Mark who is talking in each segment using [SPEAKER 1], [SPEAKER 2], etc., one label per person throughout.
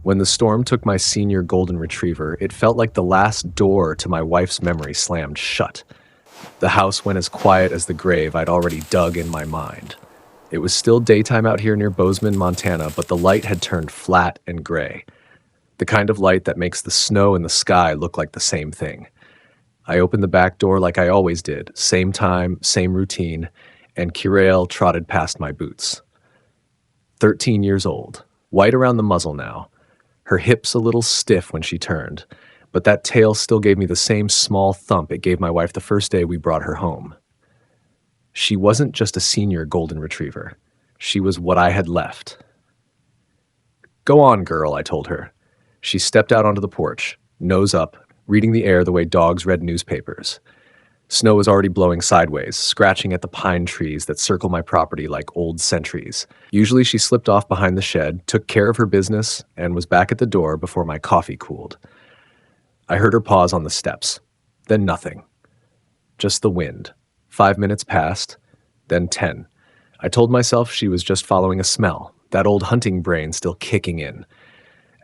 [SPEAKER 1] When the storm took my senior golden retriever, it felt like the last door to my wife's memory slammed shut. The house went as quiet as the grave I'd already dug in my mind. It was still daytime out here near Bozeman, Montana, but the light had turned flat and gray. The kind of light that makes the snow and the sky look like the same thing. I opened the back door like I always did, same time, same routine, and Kirail trotted past my boots. 13 years old, white around the muzzle now, her hips a little stiff when she turned, but that tail still gave me the same small thump it gave my wife the first day we brought her home. She wasn't just a senior golden retriever. She was what I had left. "Go on, girl," I told her. She stepped out onto the porch, nose up, reading the air the way dogs read newspapers. Snow was already blowing sideways, scratching at the pine trees that circle my property like old sentries. Usually she slipped off behind the shed, took care of her business, and was back at the door before my coffee cooled. I heard her pause on the steps. Then nothing. Just the wind. 5 minutes passed, then 10. I told myself she was just following a smell, that old hunting brain still kicking in.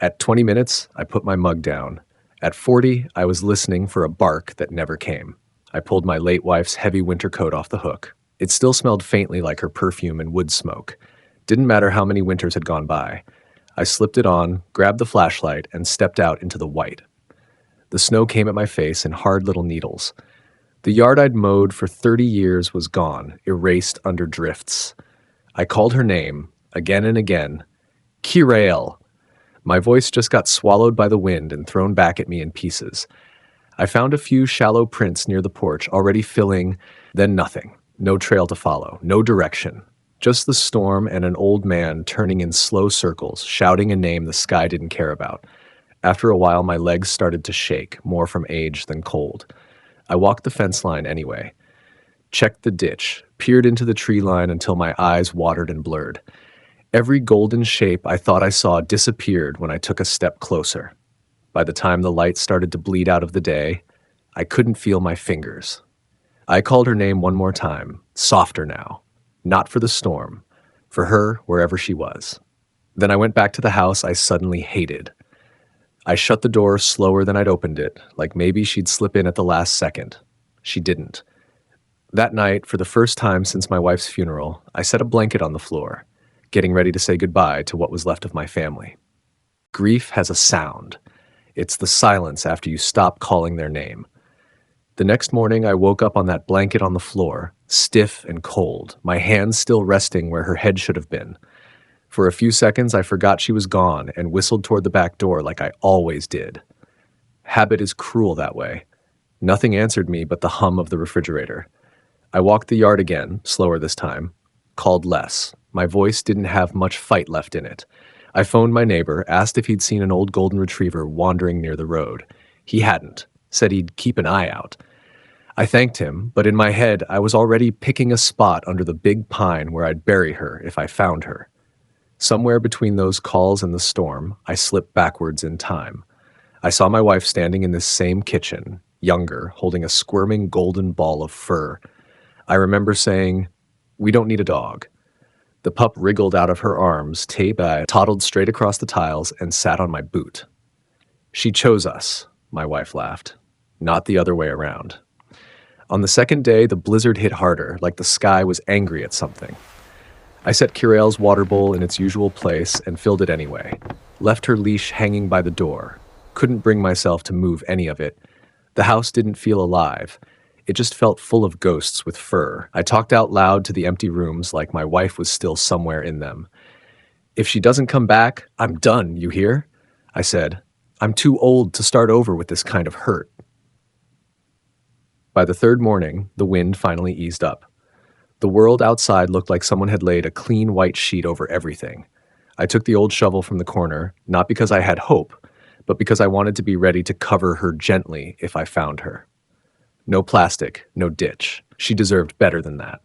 [SPEAKER 1] At 20 minutes, I put my mug down. At 40, I was listening for a bark that never came. I pulled my late wife's heavy winter coat off the hook. It still smelled faintly like her perfume and wood smoke. Didn't matter how many winters had gone by. I slipped it on, grabbed the flashlight, and stepped out into the white. The snow came at my face in hard little needles. The yard I'd mowed for 30 years was gone, erased under drifts. I called her name, again and again. Kirail! My voice just got swallowed by the wind and thrown back at me in pieces. I found a few shallow prints near the porch, already filling, then nothing. No trail to follow, no direction. Just the storm and an old man turning in slow circles, shouting a name the sky didn't care about. After a while, my legs started to shake, more from age than cold. I walked the fence line anyway. Checked the ditch, peered into the tree line until my eyes watered and blurred. Every golden shape I thought I saw disappeared when I took a step closer. By the time the light started to bleed out of the day, I couldn't feel my fingers. I called her name one more time, softer now. Not for the storm, for her wherever she was. Then I went back to the house I suddenly hated. I shut the door slower than I'd opened it, like maybe she'd slip in at the last second. She didn't. That night, for the first time since my wife's funeral, I set a blanket on the floor, getting ready to say goodbye to what was left of my family. Grief has a sound. It's the silence after you stop calling their name. The next morning, I woke up on that blanket on the floor, stiff and cold, my hands still resting where her head should have been. For a few seconds, I forgot she was gone and whistled toward the back door like I always did. Habit is cruel that way. Nothing answered me but the hum of the refrigerator. I walked the yard again, slower this time, called less. My voice didn't have much fight left in it. I phoned my neighbor, asked if he'd seen an old golden retriever wandering near the road. He hadn't, said he'd keep an eye out. I thanked him, but in my head, I was already picking a spot under the big pine where I'd bury her if I found her. Somewhere between those calls and the storm, I slipped backwards in time. I saw my wife standing in this same kitchen, younger, holding a squirming golden ball of fur. I remember saying, "We don't need a dog." The pup wriggled out of her arms, I toddled straight across the tiles and sat on my boot. "She chose us," my wife laughed, "not the other way around." On the second day, the blizzard hit harder, like the sky was angry at something. I set Kirail's water bowl in its usual place and filled it anyway. Left her leash hanging by the door. Couldn't bring myself to move any of it. The house didn't feel alive. It just felt full of ghosts with fur. I talked out loud to the empty rooms like my wife was still somewhere in them. "If she doesn't come back, I'm done, you hear?" I said. "I'm too old to start over with this kind of hurt." By the third morning, the wind finally eased up. The world outside looked like someone had laid a clean white sheet over everything. I took the old shovel from the corner, not because I had hope, but because I wanted to be ready to cover her gently if I found her. No plastic, no ditch. She deserved better than that.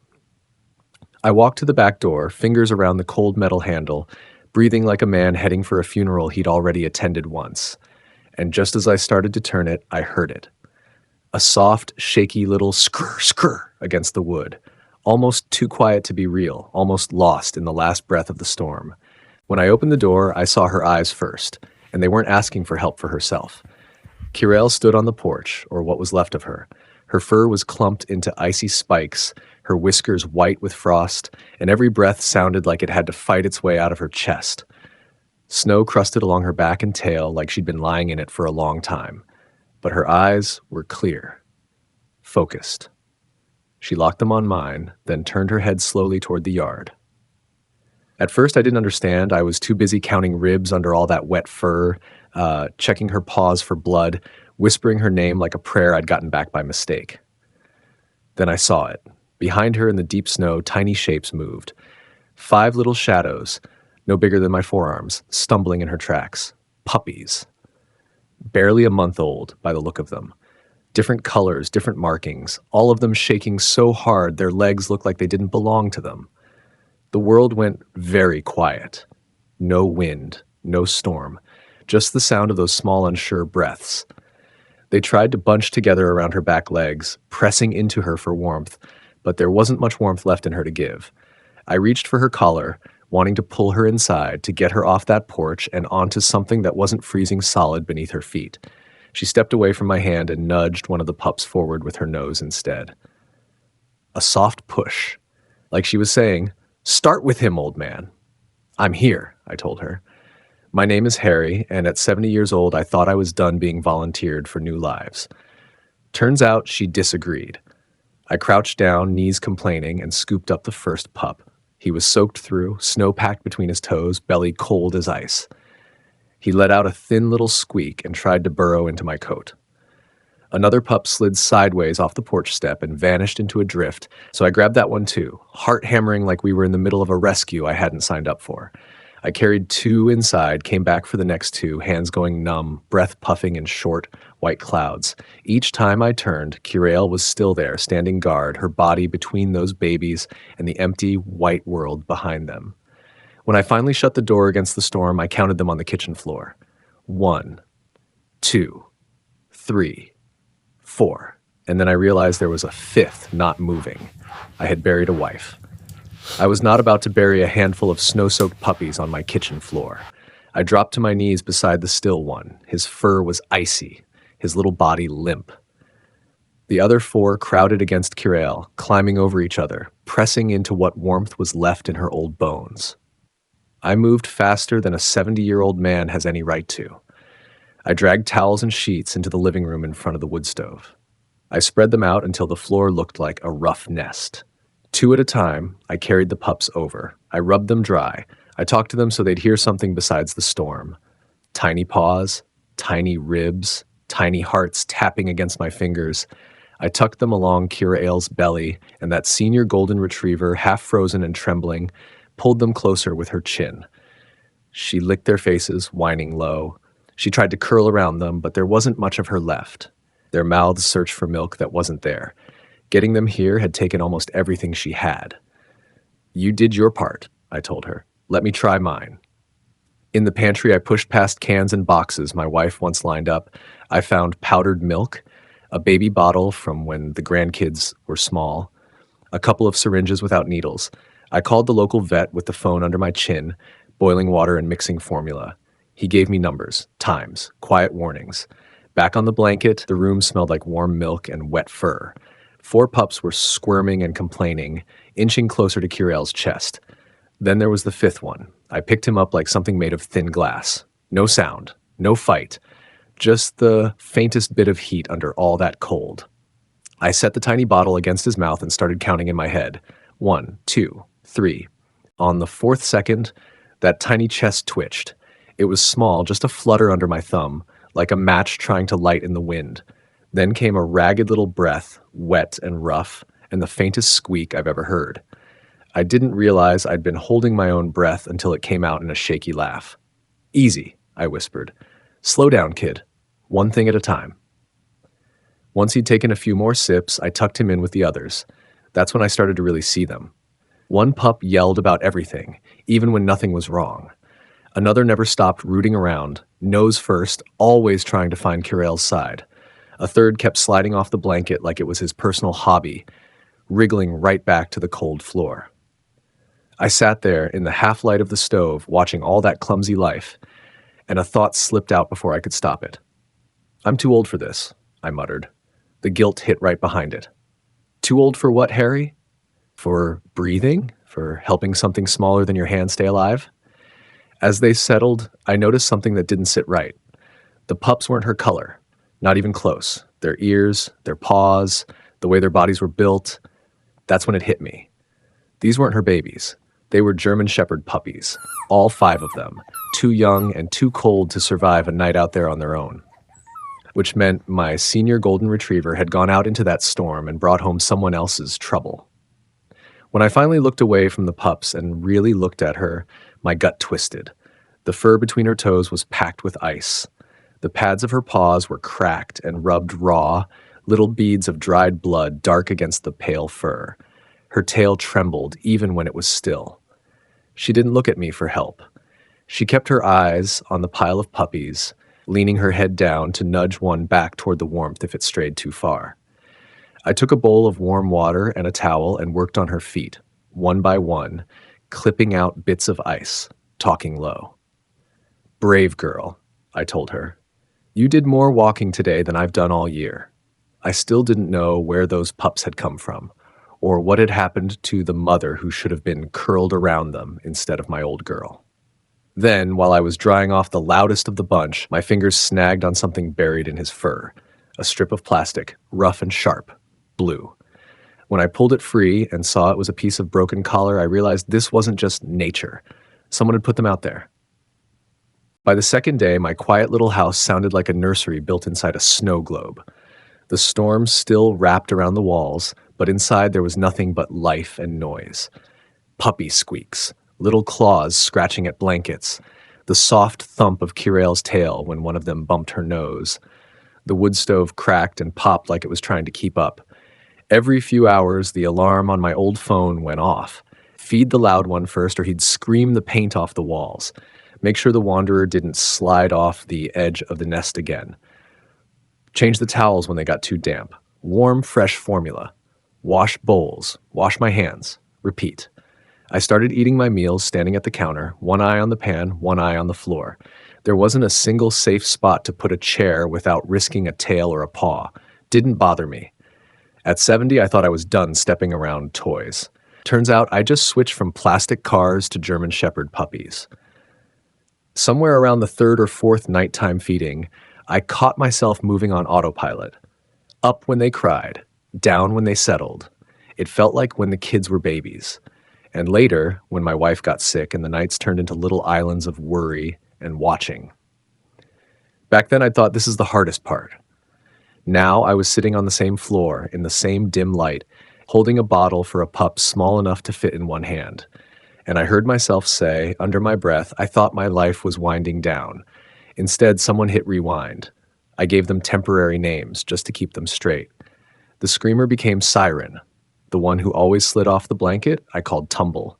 [SPEAKER 1] I walked to the back door, fingers around the cold metal handle, breathing like a man heading for a funeral he'd already attended once. And just as I started to turn it, I heard it. A soft, shaky little skrr, skrr against the wood. Almost too quiet to be real, almost lost in the last breath of the storm. When I opened the door, I saw her eyes first. and they weren't asking for help for herself. Kirel stood on the porch, or what was left of her. Her fur was clumped into icy spikes, her whiskers white with frost, and every breath sounded like it had to fight its way out of her chest. Snow crusted along her back and tail like she'd been lying in it for a long time. But her eyes were clear, focused. She locked them on mine, then turned her head slowly toward the yard. At first, I didn't understand. I was too busy counting ribs under all that wet fur, checking her paws for blood, whispering her name like a prayer I'd gotten back by mistake. Then I saw it. Behind her in the deep snow, tiny shapes moved. 5 little shadows, no bigger than my forearms, stumbling in her tracks. Puppies. Barely a month old, by the look of them. Different colors, different markings, all of them shaking so hard their legs looked like they didn't belong to them. The world went very quiet. No wind, no storm, just the sound of those small, unsure breaths. They tried to bunch together around her back legs, pressing into her for warmth, but there wasn't much warmth left in her to give. I reached for her collar, wanting to pull her inside to get her off that porch and onto something that wasn't freezing solid beneath her feet. She stepped away from my hand and nudged one of the pups forward with her nose instead. A soft push, like she was saying, "Start with him, old man." "I'm here," I told her. My name is Harry, and at 70 years old, I thought I was done being volunteered for new lives. Turns out she disagreed. I crouched down, knees complaining, and scooped up the first pup. He was soaked through, snow-packed between his toes, belly cold as ice. He let out a thin little squeak and tried to burrow into my coat. Another pup slid sideways off the porch step and vanished into a drift, so I grabbed that one too, heart hammering like we were in the middle of a rescue I hadn't signed up for. I carried 2 inside, came back for the next 2, hands going numb, breath puffing in short, white clouds. Each time I turned, Kirel was still there, standing guard, her body between those babies and the empty, white world behind them. When I finally shut the door against the storm, I counted them on the kitchen floor. 1, 2, 3, 4. And then I realized there was a 5th not moving. I had buried a wife. I was not about to bury a handful of snow-soaked puppies on my kitchen floor. I dropped to my knees beside the still one. His fur was icy, his little body limp. The other 4 crowded against Kirel, climbing over each other, pressing into what warmth was left in her old bones. I moved faster than a 70-year-old man has any right to. I dragged towels and sheets into the living room in front of the wood stove. I spread them out until the floor looked like a rough nest. 2 at a time, I carried the pups over. I rubbed them dry. I talked to them so they'd hear something besides the storm. Tiny paws, tiny ribs, tiny hearts tapping against my fingers. I tucked them along Kirael's belly, and that senior golden retriever, half frozen and trembling, pulled them closer with her chin. She licked their faces, whining low. She tried to curl around them, but there wasn't much of her left. Their mouths searched for milk that wasn't there. Getting them here had taken almost everything she had. "You did your part," I told her. "Let me try mine." In the pantry, I pushed past cans and boxes my wife once lined up. I found powdered milk, a baby bottle from when the grandkids were small, a couple of syringes without needles. I called the local vet with the phone under my chin, boiling water and mixing formula. He gave me numbers, times, quiet warnings. Back on the blanket, the room smelled like warm milk and wet fur. 4 pups were squirming and complaining, inching closer to Kirel's chest. Then there was the 5th one. I picked him up like something made of thin glass. No sound, no fight, just the faintest bit of heat under all that cold. I set the tiny bottle against his mouth and started counting in my head. 1, 2, 3. On the 4th second, that tiny chest twitched. It was small, just a flutter under my thumb, like a match trying to light in the wind. Then came a ragged little breath, wet and rough, and the faintest squeak I've ever heard. I didn't realize I'd been holding my own breath until it came out in a shaky laugh. "Easy," I whispered. "Slow down, kid. One thing at a time." Once he'd taken a few more sips, I tucked him in with the others. That's when I started to really see them. One pup yelled about everything, even when nothing was wrong. Another never stopped rooting around, nose first, always trying to find Kirel's side. A third kept sliding off the blanket like it was his personal hobby, wriggling right back to the cold floor. I sat there in the half-light of the stove, watching all that clumsy life, and a thought slipped out before I could stop it. "I'm too old for this," I muttered. The guilt hit right behind it. Too old for what, Harry? For breathing? For helping something smaller than your hand stay alive? As they settled, I noticed something that didn't sit right. The pups weren't her color, not even close. Their ears, their paws, the way their bodies were built. That's when it hit me. These weren't her babies. They were German Shepherd puppies, all 5 of them, too young and too cold to survive a night out there on their own. Which meant my senior golden retriever had gone out into that storm and brought home someone else's trouble. When I finally looked away from the pups and really looked at her, my gut twisted. The fur between her toes was packed with ice. The pads of her paws were cracked and rubbed raw, little beads of dried blood dark against the pale fur. Her tail trembled even when it was still. She didn't look at me for help. She kept her eyes on the pile of puppies, leaning her head down to nudge one back toward the warmth if it strayed too far. I took a bowl of warm water and a towel and worked on her feet, one by one, clipping out bits of ice, talking low. "Brave girl," I told her. "You did more walking today than I've done all year." I still didn't know where those pups had come from, or what had happened to the mother who should have been curled around them instead of my old girl. Then, while I was drying off the loudest of the bunch, my fingers snagged on something buried in his fur, a strip of plastic, rough and sharp, blue. When I pulled it free and saw it was a piece of broken collar, I realized this wasn't just nature. Someone had put them out there. By the second day, my quiet little house sounded like a nursery built inside a snow globe. The storm still wrapped around the walls, but inside there was nothing but life and noise. Puppy squeaks, little claws scratching at blankets, the soft thump of Kirail's tail when one of them bumped her nose. The wood stove cracked and popped like it was trying to keep up. Every few hours, the alarm on my old phone went off. Feed the loud one first, or he'd scream the paint off the walls. Make sure the wanderer didn't slide off the edge of the nest again. Change the towels when they got too damp. Warm, fresh formula. Wash bowls. Wash my hands. Repeat. I started eating my meals standing at the counter, one eye on the pan, one eye on the floor. There wasn't a single safe spot to put a chair without risking a tail or a paw. Didn't bother me. At 70, I thought I was done stepping around toys. Turns out I just switched from plastic cars to German Shepherd puppies. Somewhere around the 3rd or 4th nighttime feeding, I caught myself moving on autopilot. Up when they cried, down when they settled. It felt like when the kids were babies. And later, when my wife got sick and the nights turned into little islands of worry and watching. Back then, I thought this is the hardest part. Now I was sitting on the same floor, in the same dim light, holding a bottle for a pup small enough to fit in one hand. And I heard myself say, under my breath, I thought my life was winding down. Instead, someone hit rewind. I gave them temporary names just to keep them straight. The screamer became Siren. The one who always slid off the blanket, I called Tumble.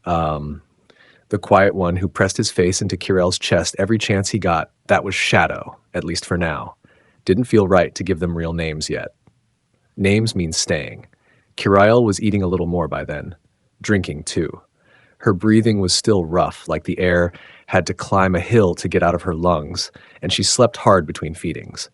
[SPEAKER 1] The quiet one who pressed his face into Kirail's chest every chance he got, that was Shadow, at least for now. Didn't feel right to give them real names yet. Names mean staying. Kirail was eating a little more by then. Drinking, too. Her breathing was still rough, like the air had to climb a hill to get out of her lungs, and she slept hard between feedings.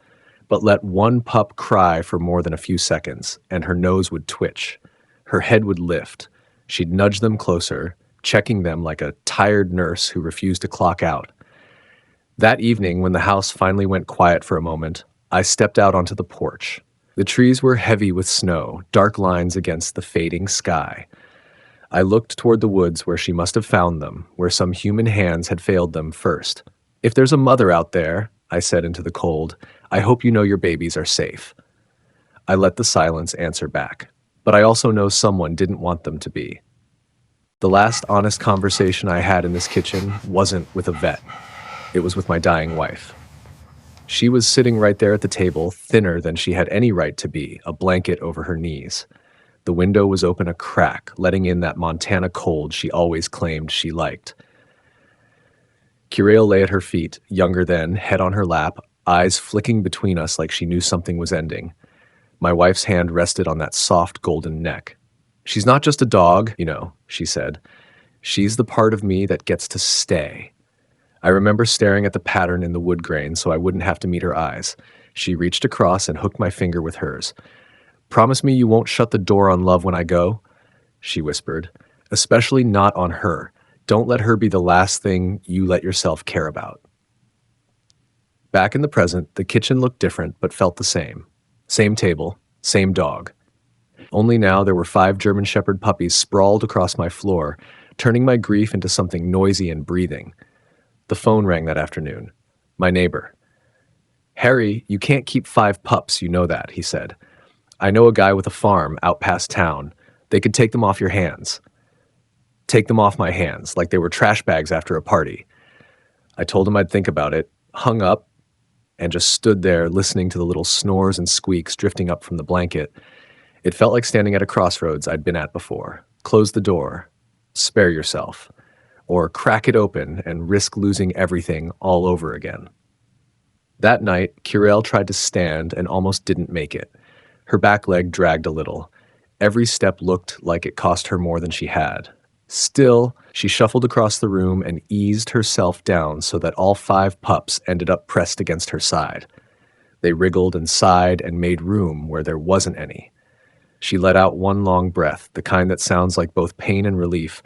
[SPEAKER 1] But let one pup cry for more than a few seconds, and her nose would twitch. Her head would lift. She'd nudge them closer, checking them like a tired nurse who refused to clock out. That evening, when the house finally went quiet for a moment, I stepped out onto the porch. The trees were heavy with snow, dark lines against the fading sky. I looked toward the woods where she must have found them, where some human hands had failed them first. "If there's a mother out there," I said into the cold, "I hope you know your babies are safe." I let the silence answer back, but I also know someone didn't want them to be. The last honest conversation I had in this kitchen wasn't with a vet. It was with my dying wife. She was sitting right there at the table, thinner than she had any right to be, a blanket over her knees. The window was open a crack, letting in that Montana cold she always claimed she liked. Kirail lay at her feet, younger than, head on her lap, eyes flicking between us like she knew something was ending. My wife's hand rested on that soft golden neck. "She's not just a dog, she said. She's the part of me that gets to stay." I remember staring at the pattern in the wood grain so I wouldn't have to meet her eyes. She reached across and hooked my finger with hers. "Promise me you won't shut the door on love when I go," she whispered. "Especially not on her. Don't let her be the last thing you let yourself care about." Back in the present, the kitchen looked different but felt the same. Same table, same dog. Only now there were 5 German Shepherd puppies sprawled across my floor, turning my grief into something noisy and breathing. The phone rang that afternoon. My neighbor. "Harry, you can't keep 5 pups, you know that," he said. "I know a guy with a farm out past town. They could take them off your hands." Take them off my hands, like they were trash bags after a party. I told him I'd think about it, hung up, and just stood there listening to the little snores and squeaks drifting up from the blanket. It felt like standing at a crossroads I'd been at before. Close the door. Spare yourself. Or crack it open and risk losing everything all over again. That night, Curel tried to stand and almost didn't make it. Her back leg dragged a little. Every step looked like it cost her more than she had. Still, she shuffled across the room and eased herself down so that all 5 pups ended up pressed against her side. They wriggled and sighed and made room where there wasn't any. She let out one long breath, the kind that sounds like both pain and relief,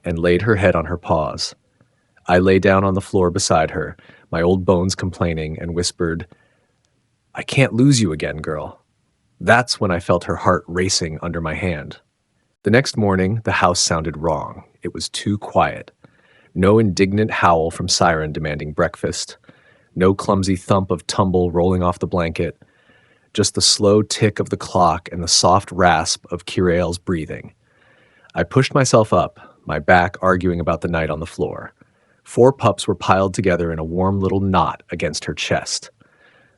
[SPEAKER 1] and laid her head on her paws. I lay down on the floor beside her, my old bones complaining, and whispered, "I can't lose you again, girl." That's when I felt her heart racing under my hand. The next morning, the house sounded wrong. It was too quiet. No indignant howl from Siren demanding breakfast. No clumsy thump of tumble rolling off the blanket. Just the slow tick of the clock and the soft rasp of Curel's breathing. I pushed myself up, my back arguing about the night on the floor. 4 pups were piled together in a warm little knot against her chest.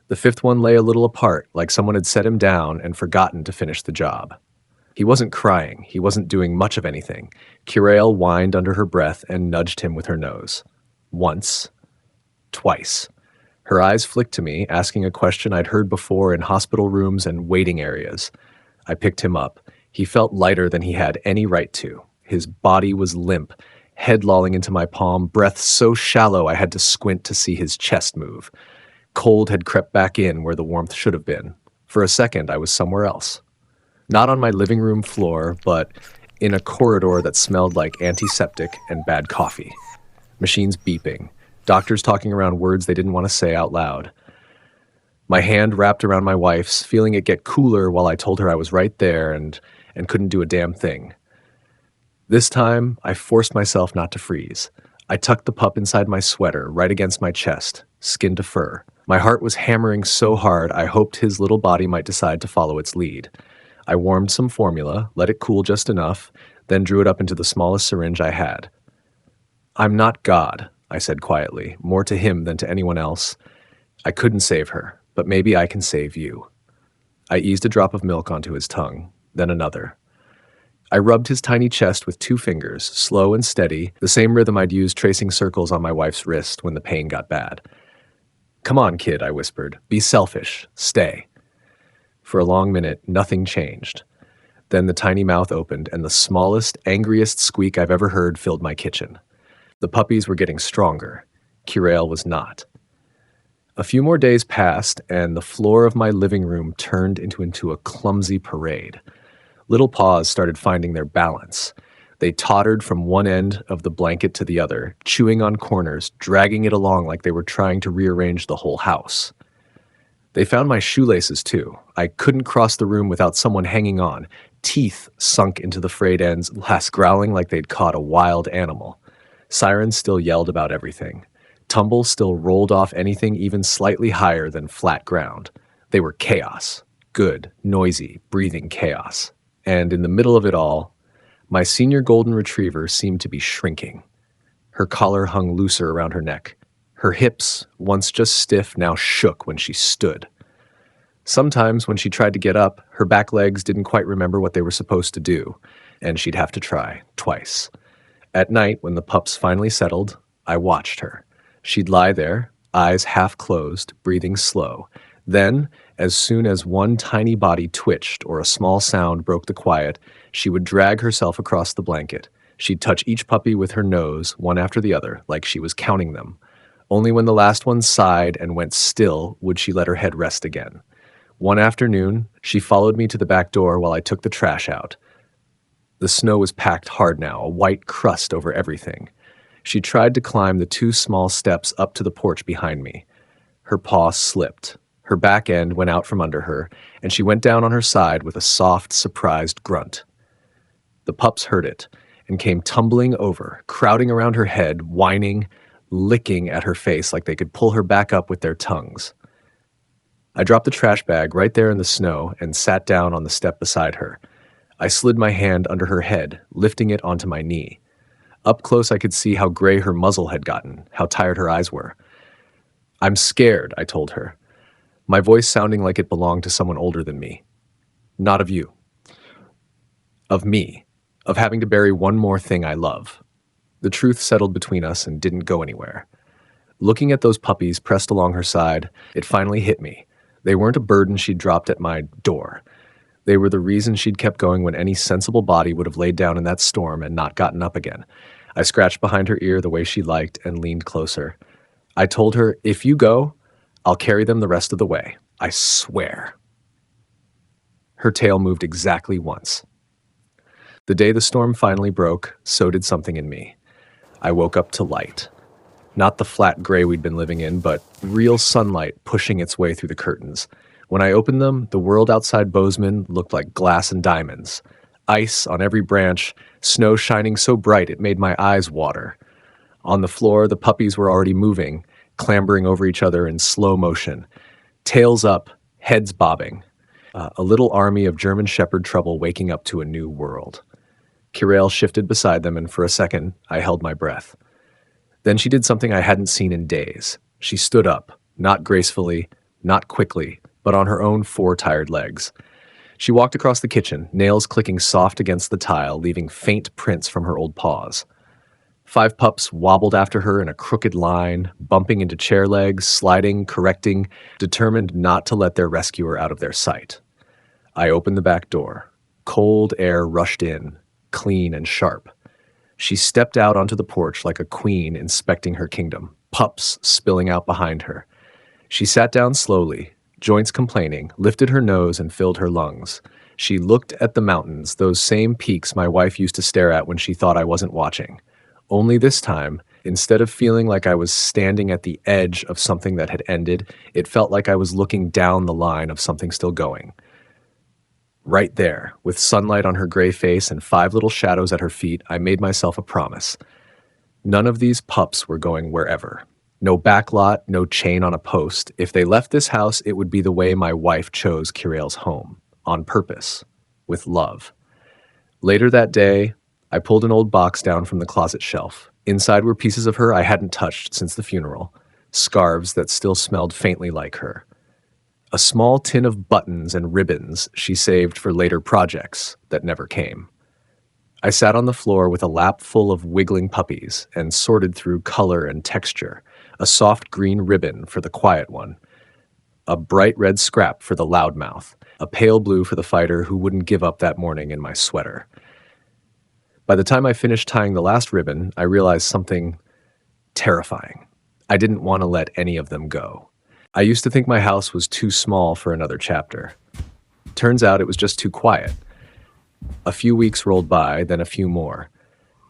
[SPEAKER 1] The 5th one lay a little apart, like someone had set him down and forgotten to finish the job. He wasn't crying. He wasn't doing much of anything. Curel whined under her breath and nudged him with her nose. Once. Twice. Her eyes flicked to me, asking a question I'd heard before in hospital rooms and waiting areas. I picked him up. He felt lighter than he had any right to. His body was limp, head lolling into my palm, breath so shallow I had to squint to see his chest move. Cold had crept back in where the warmth should have been. For a second, I was somewhere else. Not on my living room floor, but in a corridor that smelled like antiseptic and bad coffee. Machines beeping. Doctors talking around words they didn't want to say out loud. My hand wrapped around my wife's, feeling it get cooler while I told her I was right there and couldn't do a damn thing. This time, I forced myself not to freeze. I tucked the pup inside my sweater, right against my chest, skin to fur. My heart was hammering so hard I hoped his little body might decide to follow its lead. I warmed some formula, let it cool just enough, then drew it up into the smallest syringe I had. "I'm not God," I said quietly, more to him than to anyone else. "I couldn't save her, but maybe I can save you." I eased a drop of milk onto his tongue, then another. I rubbed his tiny chest with 2 fingers, slow and steady, the same rhythm I'd used tracing circles on my wife's wrist when the pain got bad. "Come on, kid," I whispered. "Be selfish. Stay." For a long minute, nothing changed. Then the tiny mouth opened, and the smallest, angriest squeak I've ever heard filled my kitchen. The puppies were getting stronger. Curel was not. A few more days passed, and the floor of my living room turned into a clumsy parade. Little Paws started finding their balance. They tottered from one end of the blanket to the other, chewing on corners, dragging it along like they were trying to rearrange the whole house. They found my shoelaces, too. I couldn't cross the room without someone hanging on. Teeth sunk into the frayed ends, last growling like they'd caught a wild animal. Sirens still yelled about everything. Tumble still rolled off anything even slightly higher than flat ground. They were chaos. Good, noisy, breathing chaos. And in the middle of it all, my senior golden retriever seemed to be shrinking. Her collar hung looser around her neck. Her hips, once just stiff, now shook when she stood. Sometimes when she tried to get up, her back legs didn't quite remember what they were supposed to do, and she'd have to try, twice. At night, when the pups finally settled, I watched her. She'd lie there, eyes half closed, breathing slow. Then, as soon as one tiny body twitched or a small sound broke the quiet, she would drag herself across the blanket. She'd touch each puppy with her nose, one after the other, like she was counting them. Only when the last one sighed and went still would she let her head rest again. One afternoon, she followed me to the back door while I took the trash out. The snow was packed hard now, a white crust over everything. She tried to climb the 2 small steps up to the porch behind me. Her paw slipped. Her back end went out from under her, and she went down on her side with a soft, surprised grunt. The pups heard it and came tumbling over, crowding around her head, whining, licking at her face like they could pull her back up with their tongues. I dropped the trash bag right there in the snow and sat down on the step beside her. I slid my hand under her head, lifting it onto my knee. Up close I could see how gray her muzzle had gotten, how tired her eyes were. "I'm scared," I told her, my voice sounding like it belonged to someone older than me. "Not of you. Of me. Of having to bury one more thing I love." The truth settled between us and didn't go anywhere. Looking at those puppies pressed along her side, it finally hit me. They weren't a burden she'd dropped at my door. They were the reason she'd kept going when any sensible body would have laid down in that storm and not gotten up again. I scratched behind her ear the way she liked and leaned closer. I told her, "If you go, I'll carry them the rest of the way. I swear." Her tail moved exactly once. The day the storm finally broke, so did something in me. I woke up to light. Not the flat gray we'd been living in, but real sunlight pushing its way through the curtains. When I opened them, the world outside Bozeman looked like glass and diamonds. Ice on every branch, snow shining so bright it made my eyes water. On the floor, the puppies were already moving, clambering over each other in slow motion. Tails up, heads bobbing. A little army of German Shepherd trouble waking up to a new world. Kirail shifted beside them, and for a second, I held my breath. Then she did something I hadn't seen in days. She stood up, not gracefully, not quickly, but on her own 4 tired legs. She walked across the kitchen, nails clicking soft against the tile, leaving faint prints from her old paws. 5 pups wobbled after her in a crooked line, bumping into chair legs, sliding, correcting, determined not to let their rescuer out of their sight. I opened the back door. Cold air rushed in, clean and sharp. She stepped out onto the porch like a queen inspecting her kingdom, pups spilling out behind her. She sat down slowly, joints complaining, lifted her nose and filled her lungs. She looked at the mountains, those same peaks my wife used to stare at when she thought I wasn't watching. Only this time, instead of feeling like I was standing at the edge of something that had ended, it felt like I was looking down the line of something still going. Right there, with sunlight on her gray face and 5 little shadows at her feet, I made myself a promise. None of these pups were going wherever. No backlot, no chain on a post. If they left this house, it would be the way my wife chose Kirail's home, on purpose, with love. Later that day, I pulled an old box down from the closet shelf. Inside were pieces of her I hadn't touched since the funeral, scarves that still smelled faintly like her. A small tin of buttons and ribbons she saved for later projects that never came. I sat on the floor with a lap full of wiggling puppies and sorted through color and texture, a soft green ribbon for the quiet one, a bright red scrap for the loudmouth, a pale blue for the fighter who wouldn't give up that morning in my sweater. By the time I finished tying the last ribbon, I realized something terrifying. I didn't want to let any of them go. I used to think my house was too small for another chapter. Turns out it was just too quiet. A few weeks rolled by, then a few more.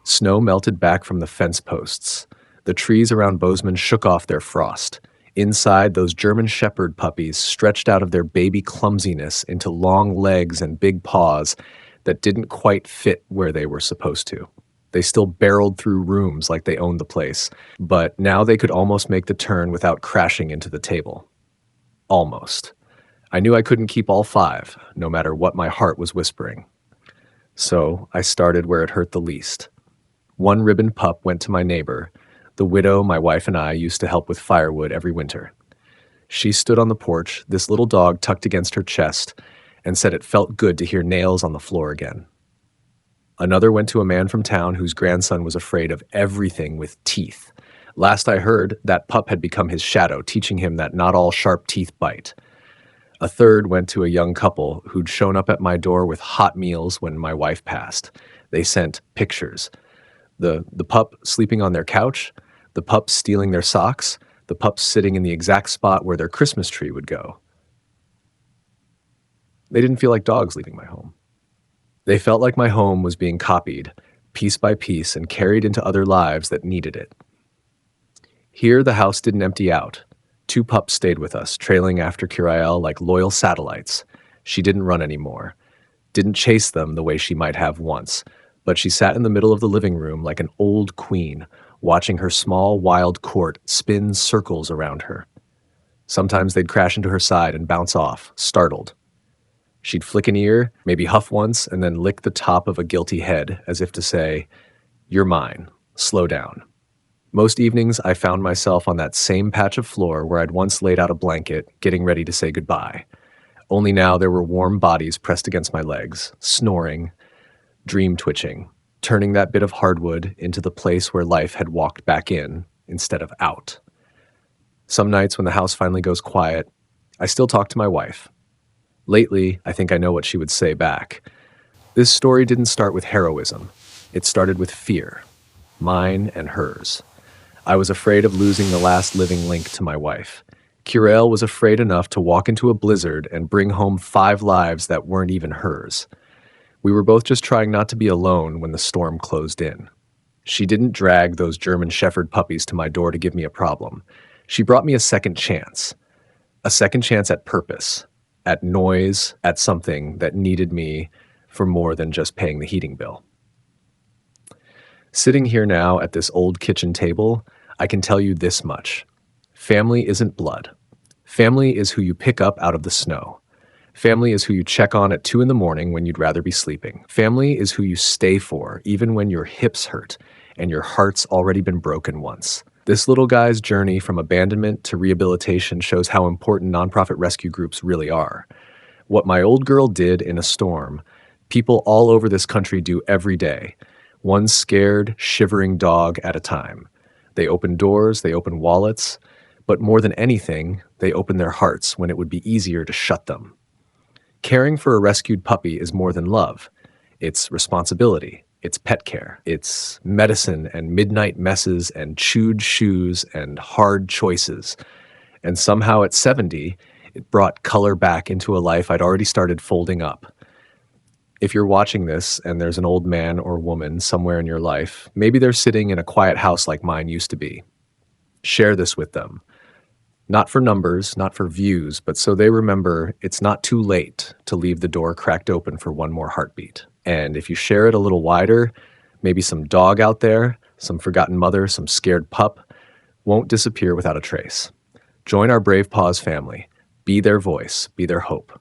[SPEAKER 1] Snow melted back from the fence posts. The trees around Bozeman shook off their frost. Inside, those German Shepherd puppies stretched out of their baby clumsiness into long legs and big paws that didn't quite fit where they were supposed to. They still barreled through rooms like they owned the place, but now they could almost make the turn without crashing into the table. Almost. I knew I couldn't keep all 5, no matter what my heart was whispering. So I started where it hurt the least. One ribbon pup went to my neighbor, the widow my wife and I used to help with firewood every winter. She stood on the porch, this little dog tucked against her chest, and said it felt good to hear nails on the floor again. Another went to a man from town whose grandson was afraid of everything with teeth. Last I heard, that pup had become his shadow, teaching him that not all sharp teeth bite. A third went to a young couple who'd shown up at my door with hot meals when my wife passed. They sent pictures. The pup sleeping on their couch, the pup stealing their socks, the pups sitting in the exact spot where their Christmas tree would go. They didn't feel like dogs leaving my home. They felt like my home was being copied, piece by piece, and carried into other lives that needed it. Here, the house didn't empty out. 2 pups stayed with us, trailing after Curiel like loyal satellites. She didn't run anymore, didn't chase them the way she might have once, but she sat in the middle of the living room like an old queen, watching her small, wild court spin circles around her. Sometimes they'd crash into her side and bounce off, startled. She'd flick an ear, maybe huff once, and then lick the top of a guilty head, as if to say, "You're mine. Slow down." Most evenings, I found myself on that same patch of floor where I'd once laid out a blanket, getting ready to say goodbye. Only now there were warm bodies pressed against my legs, snoring, dream twitching, turning that bit of hardwood into the place where life had walked back in instead of out. Some nights when the house finally goes quiet, I still talk to my wife. Lately, I think I know what she would say back. This story didn't start with heroism. It started with fear, mine and hers. I was afraid of losing the last living link to my wife. Curiel was afraid enough to walk into a blizzard and bring home 5 lives that weren't even hers. We were both just trying not to be alone when the storm closed in. She didn't drag those German Shepherd puppies to my door to give me a problem. She brought me a second chance at purpose, at noise, at something that needed me for more than just paying the heating bill. Sitting here now at this old kitchen table, I can tell you this much. Family isn't blood. Family is who you pick up out of the snow. Family is who you check on at 2 in the morning when you'd rather be sleeping. Family is who you stay for, even when your hips hurt and your heart's already been broken once. This little guy's journey from abandonment to rehabilitation shows how important nonprofit rescue groups really are. What my old girl did in a storm, people all over this country do every day, one scared, shivering dog at a time. They open doors, they open wallets, but more than anything, they open their hearts when it would be easier to shut them. Caring for a rescued puppy is more than love. It's responsibility. It's pet care. It's medicine and midnight messes and chewed shoes and hard choices. And somehow at 70, it brought color back into a life I'd already started folding up. If you're watching this and there's an old man or woman somewhere in your life, maybe they're sitting in a quiet house like mine used to be. Share this with them. Not for numbers, not for views, but so they remember it's not too late to leave the door cracked open for one more heartbeat. And if you share it a little wider, maybe some dog out there, some forgotten mother, some scared pup, won't disappear without a trace. Join our Brave Paws family. Be their voice, be their hope.